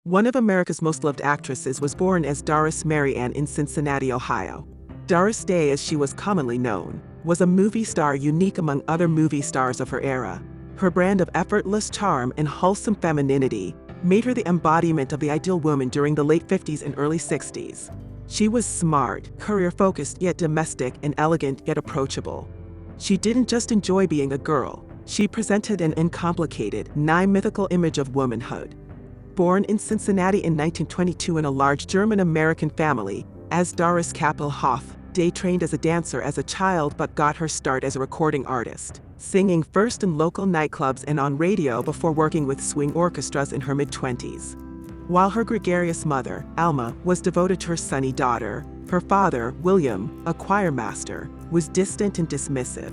One of America's most loved actresses was born as Doris Mary Ann in Cincinnati, Ohio. Doris Day, as she was commonly known, was a movie star unique among other movie stars of her era. Her brand of effortless charm and wholesome femininity made her the embodiment of the ideal woman during the late 50s and early 60s. She was smart, career-focused yet domestic, and elegant yet approachable. She didn't just enjoy being a girl, she presented an uncomplicated, nigh-mythical image of womanhood. Born in Cincinnati in 1922 in a large German-American family, as Doris Kappelhoff, Day trained as a dancer as a child but got her start as a recording artist, singing first in local nightclubs and on radio before working with swing orchestras in her mid-20s. While her gregarious mother, Alma, was devoted to her sunny daughter, her father, William, a choir master, was distant and dismissive.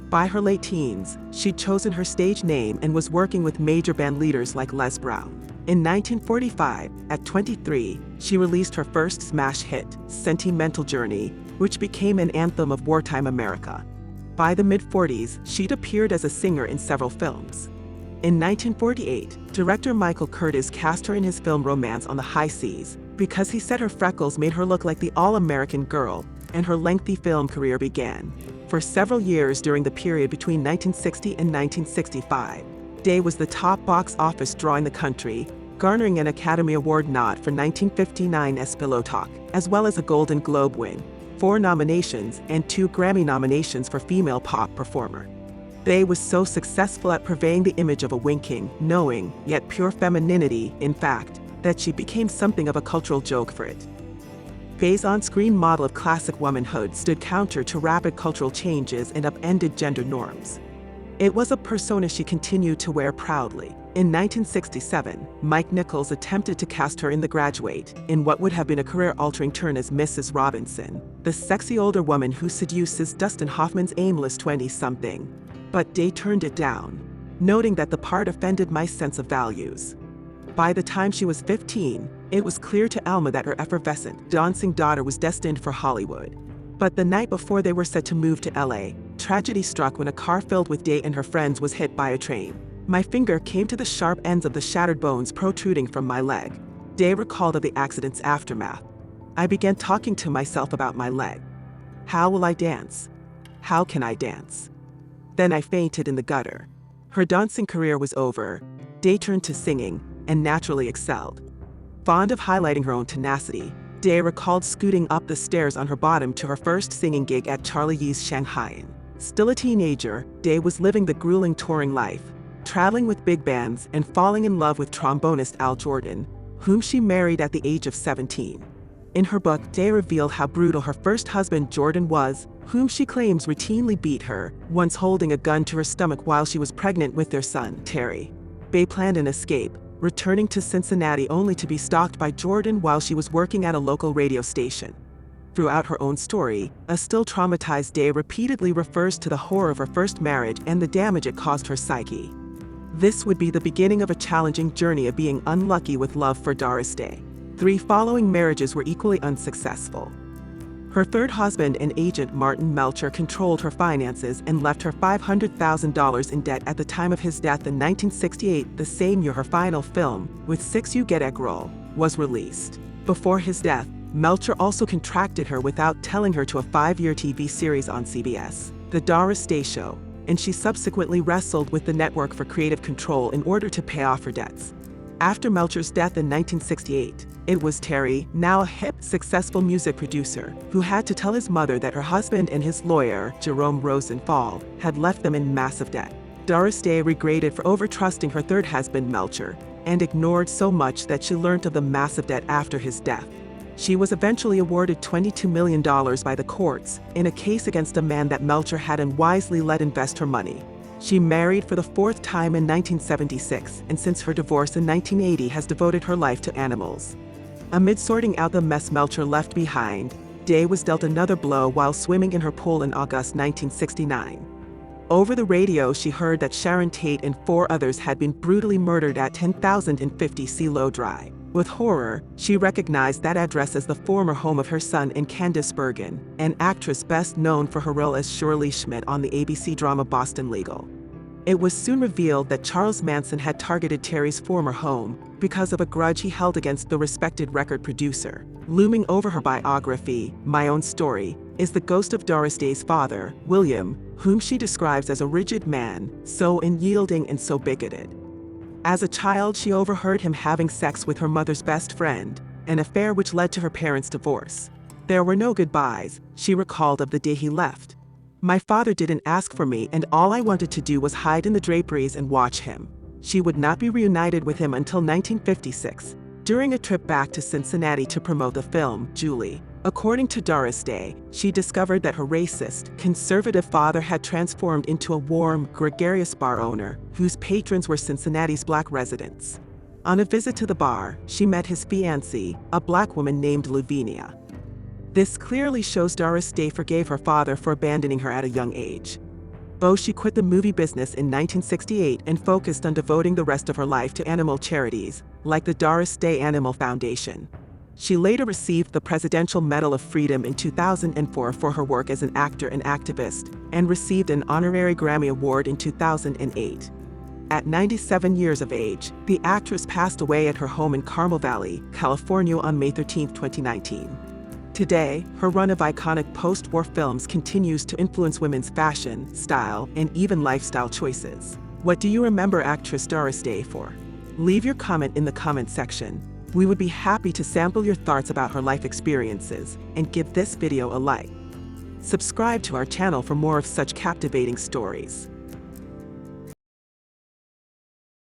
By her late teens, she'd chosen her stage name and was working with major band leaders like Les Brown. In 1945, at 23, she released her first smash hit, Sentimental Journey, which became an anthem of wartime America. By the mid-40s, she'd appeared as a singer in several films. In 1948, director Michael Curtiz cast her in his film Romance on the High Seas because he said her freckles made her look like the all-American girl, and her lengthy film career began. For several years during the period between 1960 and 1965, Day was the top box office draw in the country, garnering an Academy Award nod for 1959 Talk, as well as a Golden Globe win, 4 nominations, and 2 Grammy nominations for Female Pop Performer. Day was so successful at purveying the image of a winking, knowing, yet pure femininity, in fact, that she became something of a cultural joke for it. Day's on-screen model of classic womanhood stood counter to rapid cultural changes and upended gender norms. It was a persona she continued to wear proudly. In 1967, Mike Nichols attempted to cast her in The Graduate, in what would have been a career-altering turn as Mrs. Robinson, the sexy older woman who seduces Dustin Hoffman's aimless 20-something. But Day turned it down, noting that the part offended my sense of values. By the time she was 15, it was clear to Alma that her effervescent, dancing daughter was destined for Hollywood. But the night before they were set to move to LA, tragedy struck when a car filled with Day and her friends was hit by a train. My finger came to the sharp ends of the shattered bones protruding from my leg. Day recalled of the accident's aftermath. I began talking to myself about my leg. How will I dance? How can I dance? Then I fainted in the gutter. Her dancing career was over. Day turned to singing, and naturally excelled. Fond of highlighting her own tenacity, Day recalled scooting up the stairs on her bottom to her first singing gig at Charlie Yee's Shanghai. Still a teenager, Day was living the grueling touring life, traveling with big bands and falling in love with trombonist Al Jordan, whom she married at the age of 17. In her book, Day revealed how brutal her first husband Jordan was, whom she claims routinely beat her, once holding a gun to her stomach while she was pregnant with their son, Terry. Day planned an escape, returning to Cincinnati only to be stalked by Jordan while she was working at a local radio station. Throughout her own story, a still traumatized Day repeatedly refers to the horror of her first marriage and the damage it caused her psyche. This would be the beginning of a challenging journey of being unlucky with love for Doris Day. 3 following marriages were equally unsuccessful. Her third husband and agent Martin Melcher controlled her finances and left her $500,000 in debt at the time of his death in 1968, the same year her final film, With Six You Get Eggroll, was released. Before his death, Melcher also contracted her without telling her to a 5-year TV series on CBS, The Doris Day Show, and she subsequently wrestled with the network for creative control in order to pay off her debts. After Melcher's death in 1968, it was Terry, now a hip, successful music producer, who had to tell his mother that her husband and his lawyer, Jerome Rosenthal, had left them in massive debt. Doris Day regretted for over-trusting her third husband, Melcher, and ignored so much that she learned of the massive debt after his death. She was eventually awarded $22 million by the courts in a case against a man that Melcher had unwisely let invest her money. She married for the 4th time in 1976, and since her divorce in 1980 has devoted her life to animals. Amid sorting out the mess Melcher left behind, Day was dealt another blow while swimming in her pool in August 1969. Over the radio, she heard that Sharon Tate and 4 others had been brutally murdered at 10,050 CeeLo Drive. With horror, she recognized that address as the former home of her son and Candice Bergen, an actress best known for her role as Shirley Schmidt on the ABC drama Boston Legal. It was soon revealed that Charles Manson had targeted Terry's former home because of a grudge he held against the respected record producer. Looming over her biography, My Own Story, is the ghost of Doris Day's father, William, whom she describes as a rigid man, so unyielding and so bigoted. As a child, she overheard him having sex with her mother's best friend, an affair which led to her parents' divorce. There were no goodbyes, she recalled of the day he left. My father didn't ask for me, and all I wanted to do was hide in the draperies and watch him. She would not be reunited with him until 1956, during a trip back to Cincinnati to promote the film, Julie. According to Doris Day, she discovered that her racist, conservative father had transformed into a warm, gregarious bar owner, whose patrons were Cincinnati's black residents. On a visit to the bar, she met his fiancée, a black woman named Lavinia. This clearly shows Doris Day forgave her father for abandoning her at a young age. Though she quit the movie business in 1968 and focused on devoting the rest of her life to animal charities, like the Doris Day Animal Foundation. She later received the Presidential Medal of Freedom in 2004 for her work as an actor and activist, and received an honorary Grammy Award in 2008. At 97 years of age, the actress passed away at her home in Carmel Valley, California on May 13, 2019. Today, her run of iconic post-war films continues to influence women's fashion, style, and even lifestyle choices. What do you remember actress Doris Day for? Leave your comment in the comment section. We would be happy to sample your thoughts about her life experiences, and give this video a like. Subscribe to our channel for more of such captivating stories.